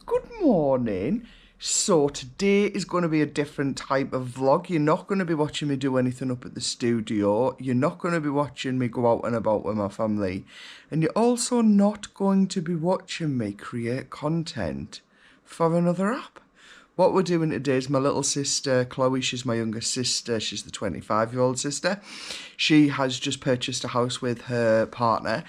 Good morning. So today is going to be a different type of vlog. You're not going to be watching me do anything up at the studio. You're not going to be watching me go out and about with my family. And you're also not going to be watching me create content for another app. What we're doing today is my little sister, Chloe, she's my younger sister. She's the 25-year-old sister. She has just purchased a house with her partner.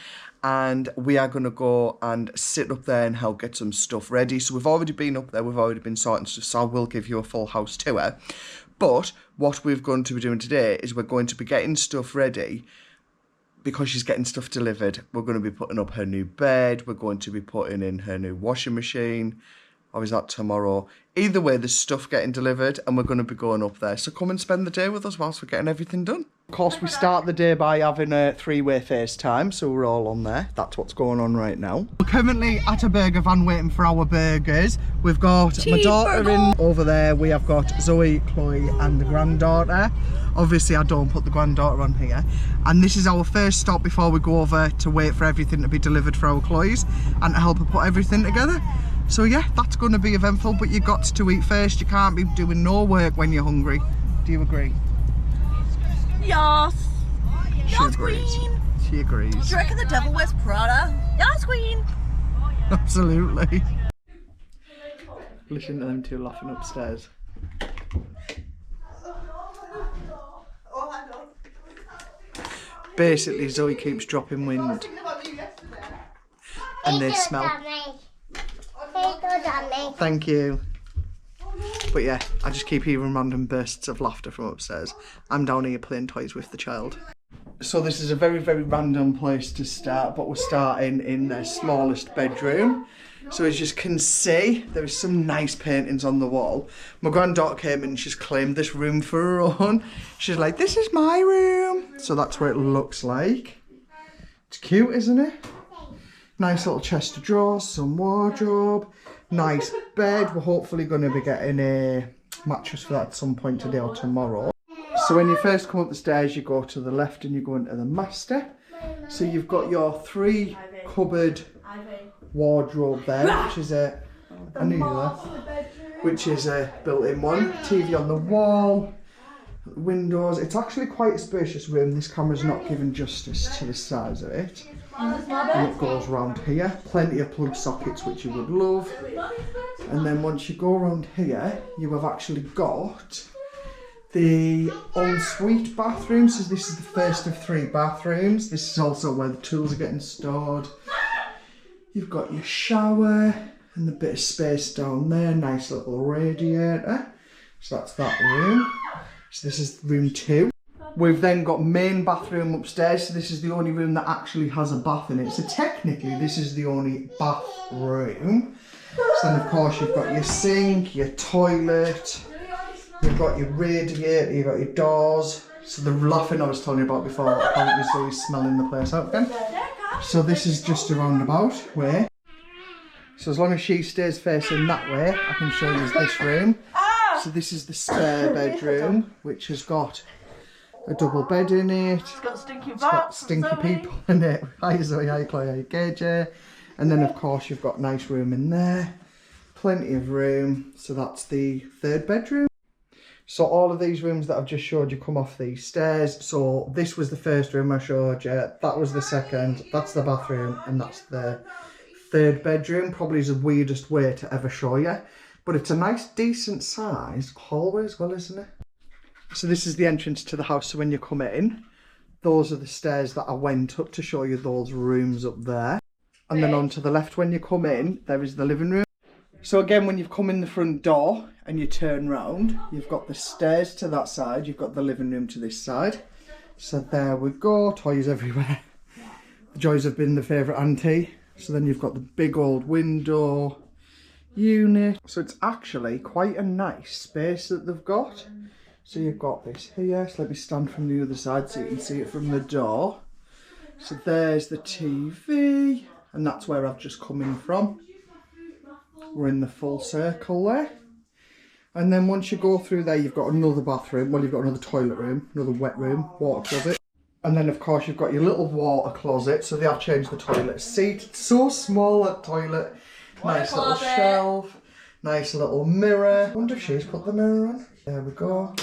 And we are going to go and sit up there and help get some stuff ready. So we've already been up there, we've already been sorting stuff, so I will give you a full house tour. But what we're going to be doing today is we're going to be getting stuff ready because she's getting stuff delivered. We're going to be putting up her new bed, we're going to be putting in her new washing machine, or is that tomorrow? Either way, there's stuff getting delivered and we're going to be going up there. So come and spend the day with us whilst we're getting everything done. Of course, we start the day by having a three-way FaceTime, so we're all on there. That's what's going on right now. We're currently at a burger van waiting for our burgers. We've got my daughter in over there. We have got Zoe, Chloe and the granddaughter. Obviously, I don't put the granddaughter on here. And this is our first stop before we go over to wait for everything to be delivered for our Chloe's and to help her put everything together. So yeah, that's going to be eventful, but you've got to eat first. You can't be doing no work when you're hungry. Do you agree? Yes. She agrees. Queen. She agrees. Do you reckon the devil wears Prada? Yes, queen. Absolutely. Listen to them two laughing upstairs. Basically, Zoe keeps dropping wind. And they smell. Thank you. But yeah, I just keep hearing random bursts of laughter from upstairs. I'm down here playing toys with the child. So this is a very, very random place to start, but we're starting in their smallest bedroom. So as you can see, there is some nice paintings on the wall. My granddaughter came in and she's claimed this room for her own. She's like, this is my room. So that's what it looks like. It's cute, isn't it? Nice little chest of drawers, some wardrobe, nice bed. We're hopefully going to be getting a mattress for that at some point today or tomorrow. So when you first come up the stairs, you go to the left and you go into the master. So you've got your three cupboard wardrobe there, which is a, I knew that, which is a built-in one. TV on the wall, windows. It's actually quite a spacious room. This camera's not giving justice to the size of it. And it goes round here. Plenty of plug sockets, which you would love. And then once you go around here, you have actually got the ensuite bathroom. So this is the first of 3 bathrooms. This is also where the tools are getting stored. You've got your shower and the bit of space down there. Nice little radiator. So that's that room. So this is room 2. We've then got main bathroom upstairs. So this is the only room that actually has a bath in it. So technically this is the only bathroom. So then of course you've got your sink, your toilet, you've got your radiator, you've got your doors. So the laughing I was telling you about before, apparently Zoe's smelling the place out again. So this is just a roundabout way. So as long as she stays facing that way, I can show you this room. So this is the spare bedroom, which has got a double bed in it. It's got stinky It's got stinky people in it. Hi Zoe, hi Chloe, hi KJ. And then of course you've got a nice room in there. Plenty of room. So that's the 3rd bedroom. So all of these rooms that I've just showed you come off these stairs. So this was the first room I showed you. That was the second. That's the bathroom. And that's the 3rd bedroom. Probably is the weirdest way to ever show you. But it's a nice, decent sized hallway as well, isn't it? So this is the entrance to the house. So when you come in, those are the stairs that I went up to show you those rooms up there. And then on to the left when you come in, there is the living room. So again, when you've come in the front door and you turn round, you've got the stairs to that side. You've got the living room to this side. So there we go, toys everywhere. The joys have been the favourite auntie. So then you've got the big old window unit. So it's actually quite a nice space that they've got. So you've got this here. So let me stand from the other side so you can see it from the door. So there's the TV. And that's where I've just come in from. We're in the full circle there. And then once you go through there, you've got another bathroom. Well, you've got another toilet room, another wet room, water closet. And then, of course, you've got your little water closet. So they have changed the toilet seat. It's so small, that toilet. Nice little shelf. Nice little mirror. I wonder if she's put the mirror on. There we go.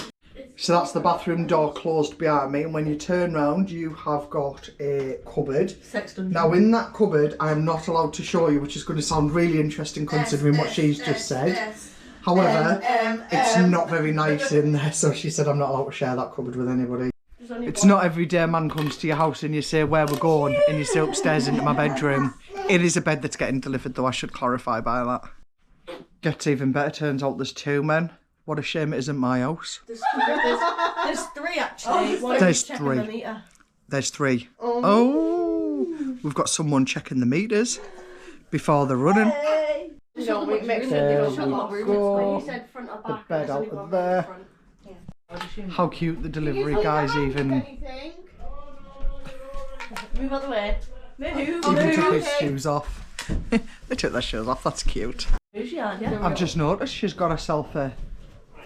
So that's the bathroom door closed behind me, and when you turn round you have got a cupboard. Now in that cupboard I'm not allowed to show you, which is going to sound really interesting considering what she's just said. However, it's not very nice in there, so she said I'm not allowed to share that cupboard with anybody. It's not every day a man comes to your house and you say where we're going and you say upstairs into my bedroom. It is a bed that's getting delivered though, I should clarify by that. Gets even better, turns out there's 2 men. What a shame it isn't my house. There's 3 actually. There's 3. There's 3. Oh, we've got someone checking the meters before they're running. No, we mixed it. There we go. The bed out of there. How cute the delivery guys even Move out the way. Move. took his shoes off. They took their shoes off, that's cute. I've just noticed she's got herself a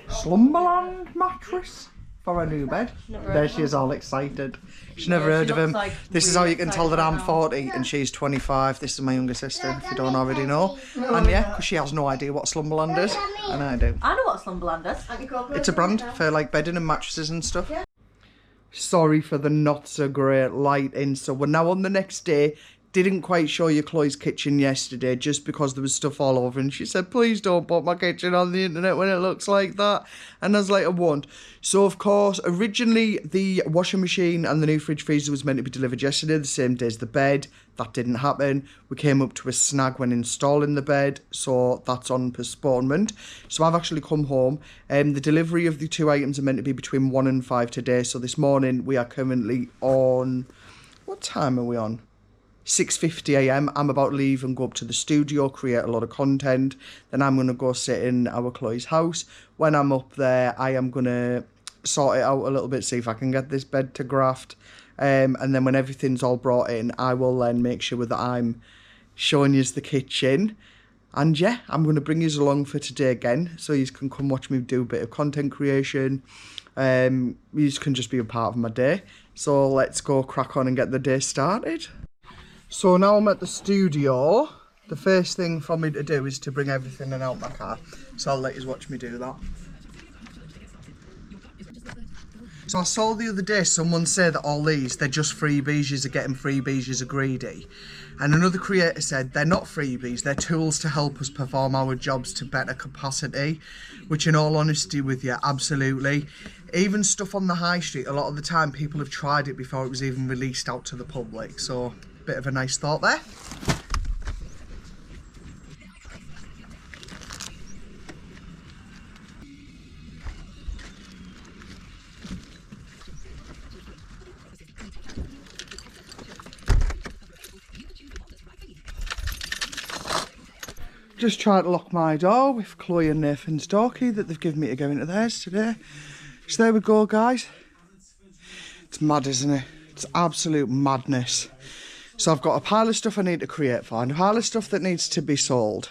Slumberland mattress for her new bed. There she is, all excited. She's never heard of him. This is how you can tell that I'm 40 and she's 25. This is my younger sister, if you don't already know. And yeah, because she has no idea what Slumberland is, and I do. I know what Slumberland is. It's a brand for like bedding and mattresses and stuff. Sorry for the not so great lighting. So we're now on the next day. Didn't quite show you Chloe's kitchen yesterday just because there was stuff all over, and she said please don't put my kitchen on the internet when it looks like that, and I was like I won't. So of course originally the washing machine and the new fridge freezer was meant to be delivered yesterday, the same day as the bed. That didn't happen. We came up to a snag when installing the bed, so that's on postponement. So I've actually come home, and the delivery of the 2 items are meant to be between 1 and 5 today. So this morning we are currently on, what time are we on? 6:50 AM. I'm about to leave and go up to the studio, create a lot of content. Then I'm going to go sit in our Chloe's house. When I'm up there, I am going to sort it out a little bit, see if I can get this bed to graft. And then when everything's all brought in, I will then make sure that I'm showing you the kitchen. And yeah, I'm going to bring you along for today again, so you can come watch me do a bit of content creation. You can just be a part of my day. So let's go crack on and get the day started. So now I'm at the studio. The first thing for me to do is to bring everything in out my car. So I'll let you watch me do that. So I saw the other day someone say that all these, they're just freebies, you're getting freebies, you're greedy. And another creator said they're not freebies, they're tools to help us perform our jobs to better capacity. Which in all honesty with you, absolutely. Even stuff on the high street, a lot of the time people have tried it before it was even released out to the public. So bit of a nice thought there. Just tried to lock my door with Chloe and Nathan's door key that they've given me to go into theirs today. So there we go, guys. It's mad, isn't it? It's absolute madness. So I've got a pile of stuff I need to create for, and a pile of stuff that needs to be sold.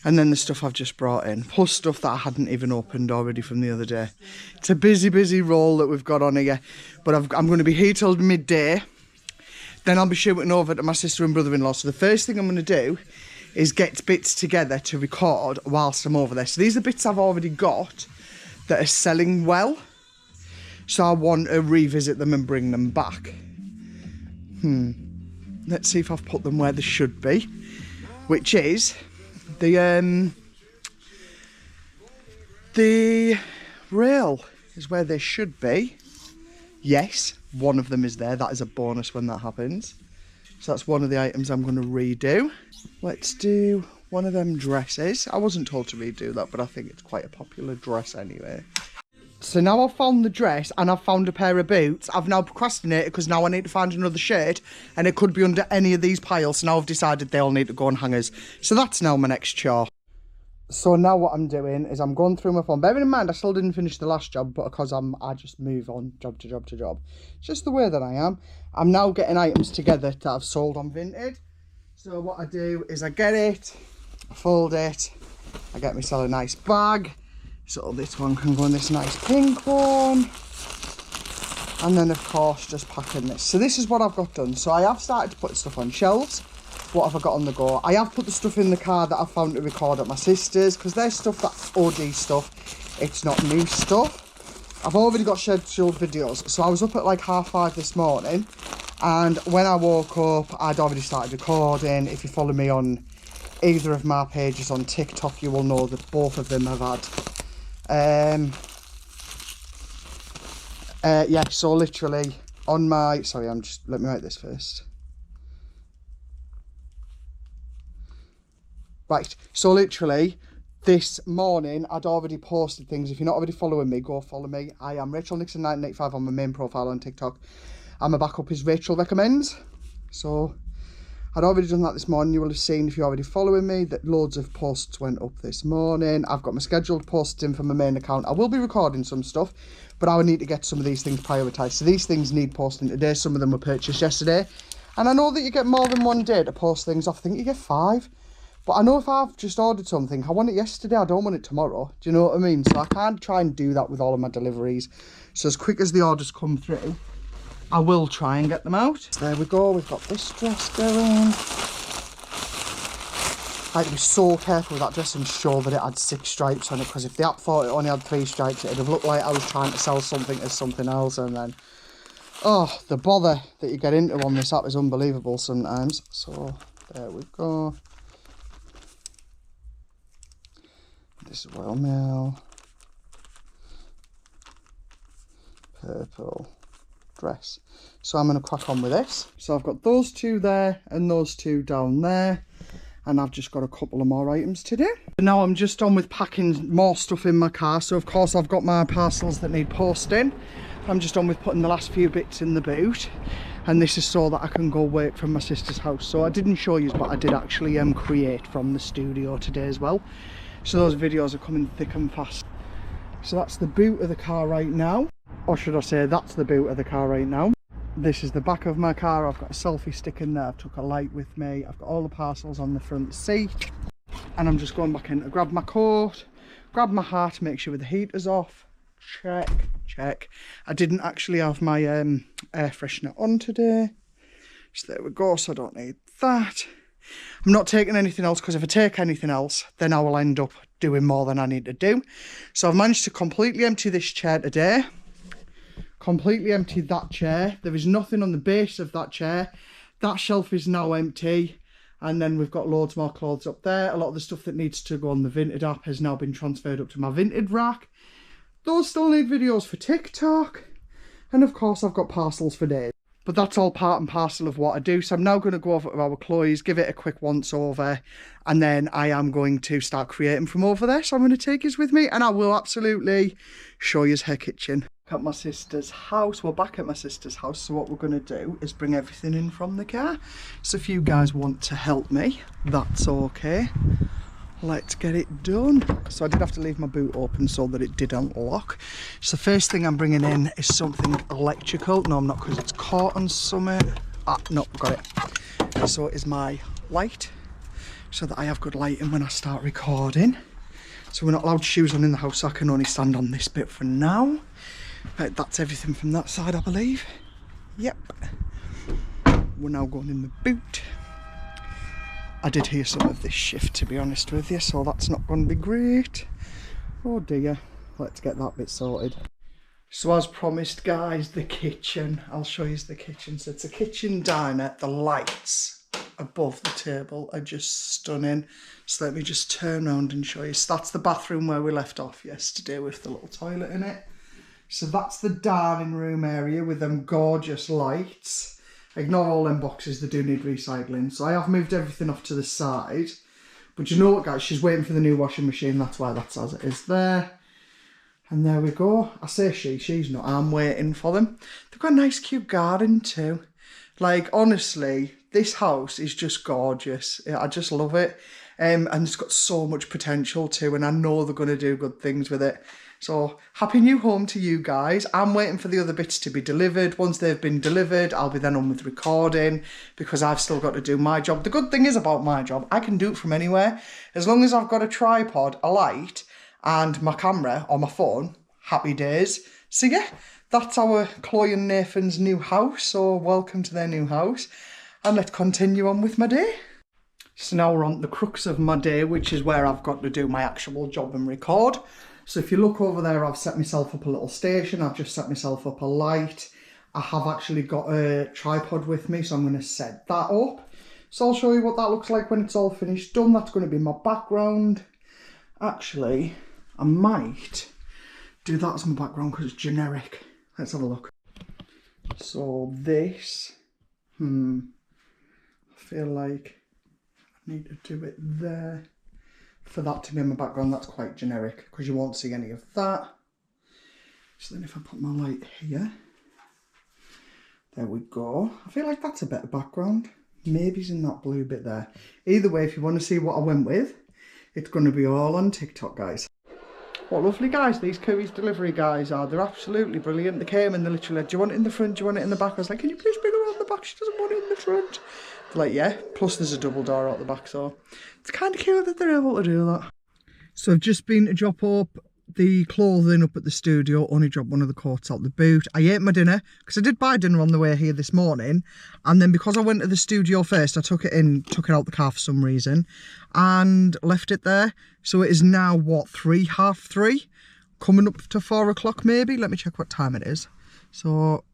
And then the stuff I've just brought in, plus stuff that I hadn't even opened already from the other day. It's a busy, busy roll that we've got on here. But I'm going to be here till midday. Then I'll be shooting over to my sister and brother-in-law. So the first thing I'm going to do is get bits together to record whilst I'm over there. So these are bits I've already got that are selling well. So I want to revisit them and bring them back. Let's see if I've put them where they should be, which is the rail is where they should be. Yes, one of them is there. That is a bonus when that happens. So that's one of the items I'm going to redo. Let's do one of them dresses. I wasn't told to redo that, but I think it's quite a popular dress anyway. So now I've found the dress and I've found a pair of boots. I've now procrastinated because now I need to find another shirt, and it could be under any of these piles. So now I've decided they all need to go on hangers. So that's now my next chore. So now what I'm doing is I'm going through my phone. Bearing in mind I still didn't finish the last job, but because I just move on job to job to job. It's just the way that I am. I'm now getting items together that I've sold on Vinted. So what I do is I get it, I fold it, I get myself a nice bag. So this one can go in this nice pink one. And then of course just pack in this. So this is what I've got done. So I have started to put stuff on shelves. What have I got on the go? I have put the stuff in the car that I found to record at my sister's, because there's stuff that's OG stuff. It's not new stuff. I've already got scheduled videos. So I was up at like 5:30 this morning, and when I woke up, I'd already started recording. If you follow me on either of my pages on TikTok, you will know that both of them have had. Yeah, so literally on my... Sorry, let me write this first. Right, so literally... This morning, I'd already posted things. If you're not already following me, go follow me. I am Rachel Nixon 1985 on my main profile on TikTok. And my backup is Rachel Recommends. So, I'd already done that this morning. You will have seen, if you're already following me, that loads of posts went up this morning. I've got my scheduled posts in from my main account. I will be recording some stuff, but I would need to get some of these things prioritised. So these things need posting today. Some of them were purchased yesterday. And I know that you get more than one day to post things off. I think you get 5. But I know if I've just ordered something, I want it yesterday, I don't want it tomorrow. Do you know what I mean? So I can't try and do that with all of my deliveries. So as quick as the orders come through, I will try and get them out. So there we go, we've got this dress going. I had to be so careful with that dress and show that it had 6 stripes on it, because if the app thought it only had 3 stripes, it'd have looked like I was trying to sell something as something else. And then, oh, the bother that you get into on this app is unbelievable sometimes. So there we go. This is Royal Mail, purple dress. So I'm going to crack on with this. So I've got those 2 there and those 2 down there, and I've just got a couple of more items to do. Now I'm just on with packing more stuff in my car. So of course I've got my parcels that need posting. I'm just on with putting the last few bits in the boot, and this is so that I can go work from my sister's house. So I didn't show you, but I did actually create from the studio today as well. So those videos are coming thick and fast. So that's the boot of the car right now. Or should I say, that's the boot of the car right now. This is the back of my car. I've got a selfie stick in there. I've took a light with me. I've got all the parcels on the front seat. And I'm just going back in to grab my coat, grab my hat, make sure the heater's off. Check, check. I didn't actually have my air freshener on today. So there we go. So I don't need that. I'm not taking anything else, because if I take anything else, then I will end up doing more than I need to do. So I've managed to completely empty this chair today. Completely empty that chair. There is nothing on the base of that chair. That shelf is now empty. And then we've got loads more clothes up there. A lot of the stuff that needs to go on the Vinted app has now been transferred up to my Vinted rack. Those still need videos for TikTok. And of course I've got parcels for days. But that's all part and parcel of what I do. So I'm now going to go over to our Chloe's, give it a quick once over, and then I am going to start creating from over there. So I'm going to take you with me, and I will absolutely show you her kitchen. At my sister's house. We're back at my sister's house. So what we're going to do is bring everything in from the car. So if you guys want to help me, that's okay. Let's get it done. So I did have to leave my boot open so that it didn't lock. So the first thing I'm bringing in is something electrical. No, I'm not, because it's caught on something. Ah, no, got it. So it is my light, so that I have good lighting when I start recording. So we're not allowed shoes on in the house, so I can only stand on this bit for now. Right, that's everything from that side, I believe. Yep. We're now going in the boot. I did hear some of this shift, to be honest with you, so that's not going to be great. Oh dear, let's get that bit sorted. So as promised, guys, the kitchen. I'll show you the kitchen. So it's a kitchen diner. The lights above the table are just stunning. So let me just turn around and show you. So that's the bathroom where we left off yesterday with the little toilet in it. So that's the dining room area with them gorgeous lights. Ignore all them boxes, they do need recycling. So I have moved everything off to the side. But you know what, guys, she's waiting for the new washing machine. That's why that's as it is there. And there we go. I say she's not. I'm waiting for them. They've got a nice cute garden too. Like, honestly, this house is just gorgeous. I just love it. And it's got so much potential too. And I know they're going to do good things with it. So, happy new home to you guys. I'm waiting for the other bits to be delivered. Once they've been delivered, I'll be then on with recording, because I've still got to do my job. The good thing is about my job, I can do it from anywhere. As long as I've got a tripod, a light, and my camera or my phone, happy days. So yeah, that's our Chloe and Nathan's new house. So welcome to their new house. And let's continue on with my day. So now we're on the crux of my day, which is where I've got to do my actual job and record. So if you look over there, I've set myself up a little station. I've just set myself up a light. I have actually got a tripod with me, so I'm going to set that up. So I'll show you what that looks like when it's all finished done. That's going to be my background. Actually, I might do that as my background because it's generic. Let's have a look. So this, I feel like I need to do it there. For that to be in my background, that's quite generic because you won't see any of that. So then if I put my light here, there we go. I feel like that's a better background. Maybe it's in that blue bit there. Either way, if you want to see what I went with, it's going to be all on TikTok, guys. What lovely guys these Curry's delivery guys are. They're absolutely brilliant. They came and they literally said, do you want it in the front? Do you want it in the back? I was like, can you please bring her on the back? She doesn't want it in the front. They're like, yeah. Plus there's a double door out the back, so it's kind of cute that they're able to do that. So I've just been to drop up the clothing up at the studio. Only dropped one of the coats out the boot. I ate my dinner because I did buy dinner on the way here this morning, and then because I went to the studio first, I took it out the car for some reason and left it there. So it is now what, 3:30, coming up to 4 o'clock maybe. Let me check what time it is. So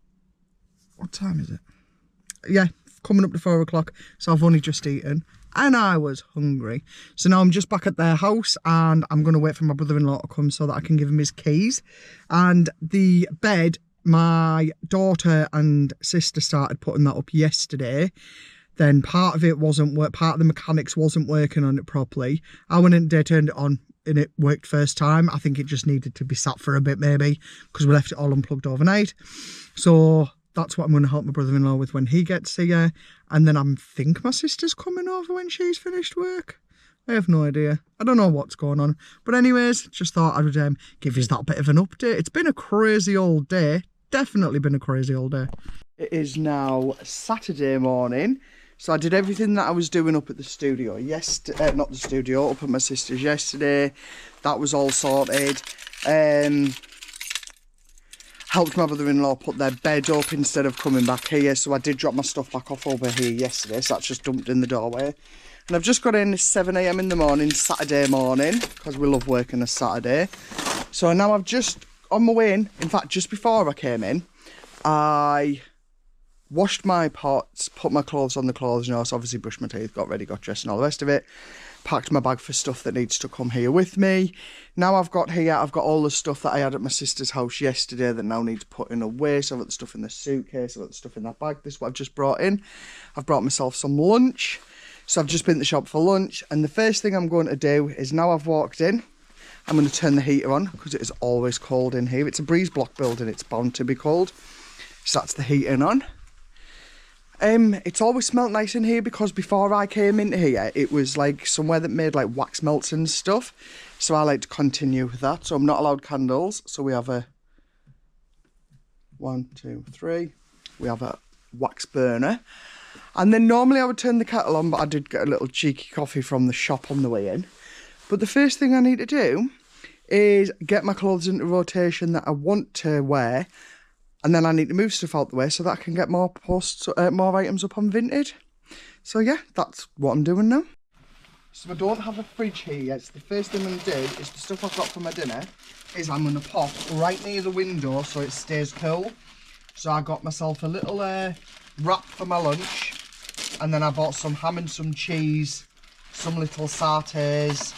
what time is it? Yeah, coming up to 4 o'clock. So I've only just eaten and I was hungry. So now I'm just back at their house and I'm going to wait for my brother-in-law to come so that I can give him his keys. And the bed, my daughter and sister started putting that up yesterday. Then part of it wasn't work. Part of the mechanics wasn't working on it properly. I went in there, turned it on, and it worked first time. I think it just needed to be sat for a bit maybe because we left it all unplugged overnight. So that's what I'm going to help my brother-in-law with when he gets here. And then I think my sister's coming over when she's finished work. I have no idea. I don't know what's going on. But anyways, just thought I would give you that bit of an update. It's been a crazy old day. Definitely been a crazy old day. It is now Saturday morning. So I did everything that I was doing up at the studio yesterday, not the studio, up at my sister's yesterday. That was all sorted. Helped my brother-in-law put their bed up instead of coming back here. So I did drop my stuff back off over here yesterday. So that's just dumped in the doorway. And I've just got in 7 AM in the morning, Saturday morning, because we love working a Saturday. So now I've just, on my way in fact, just before I came in, I washed my pots, put my clothes on the clothes nurse, obviously brushed my teeth, got ready, got dressed and all the rest of it. Packed my bag for stuff that needs to come here with me. Now I've got all the stuff that I had at my sister's house yesterday that now needs putting away. So I've got the stuff in the suitcase, I've got the stuff in that bag. This is what I've just brought in. I've brought myself some lunch. So I've just been to the shop for lunch. And the first thing I'm going to do is, now I've walked in, I'm going to turn the heater on because it is always cold in here. It's a breeze block building, it's bound to be cold. So that's the heating on. It's always smelled nice in here because before I came into here, it was like somewhere that made like wax melts and stuff. So I like to continue with that. So I'm not allowed candles. So we have a 1, 2, 3. We have a wax burner. And then normally I would turn the kettle on, but I did get a little cheeky coffee from the shop on the way in. But the first thing I need to do is get my clothes into rotation that I want to wear. And then I need to move stuff out the way so that I can get more items up on Vinted. So yeah, that's what I'm doing now. So I don't have a fridge here yet. So the first thing I'm going to do is the stuff I've got for my dinner is I'm going to pop right near the window so it stays cool. So I got myself a little wrap for my lunch. And then I bought some ham and some cheese, some little sarters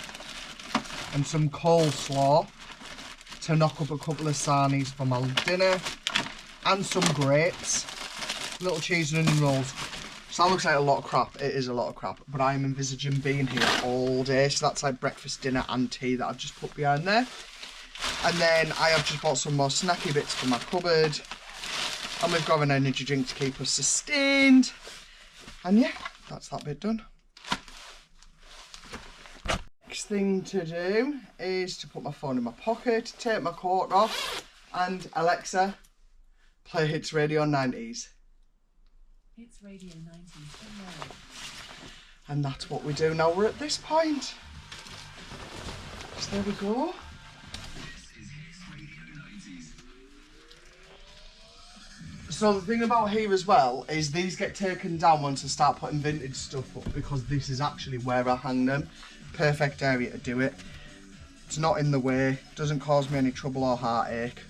and some coleslaw to knock up a couple of sarnies for my dinner. And some grapes, little cheese and onion rolls. So that looks like a lot of crap. It is a lot of crap, but I'm envisaging being here all day. So that's like breakfast, dinner and tea that I've just put behind there. And then I have just bought some more snacky bits for my cupboard. And we've got an energy drink to keep us sustained. And yeah, that's that bit done. Next thing to do is to put my phone in my pocket, take my coat off, and Alexa, play Hits Radio 90s. Hits Radio 90s. And that's what we do now. We're at this point. So there we go. So the thing about here as well is these get taken down once I start putting vintage stuff up, because this is actually where I hang them. Perfect area to do it. It's not in the way, doesn't cause me any trouble or heartache.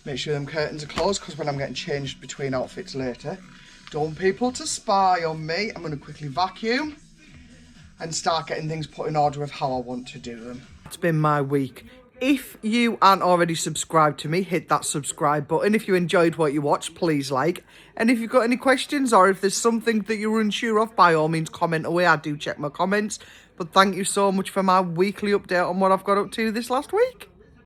Make sure them curtains are closed, because when I'm getting changed between outfits later, don't want people to spy on me. I'm going to quickly vacuum and start getting things put in order of how I want to do them. It's been my week. If you aren't already subscribed to me, hit that subscribe button. If you enjoyed what you watched, please like. And if you've got any questions, or if there's something that you're unsure of, by all means comment away. I do check my comments. But thank you so much for my weekly update on what I've got up to this last week.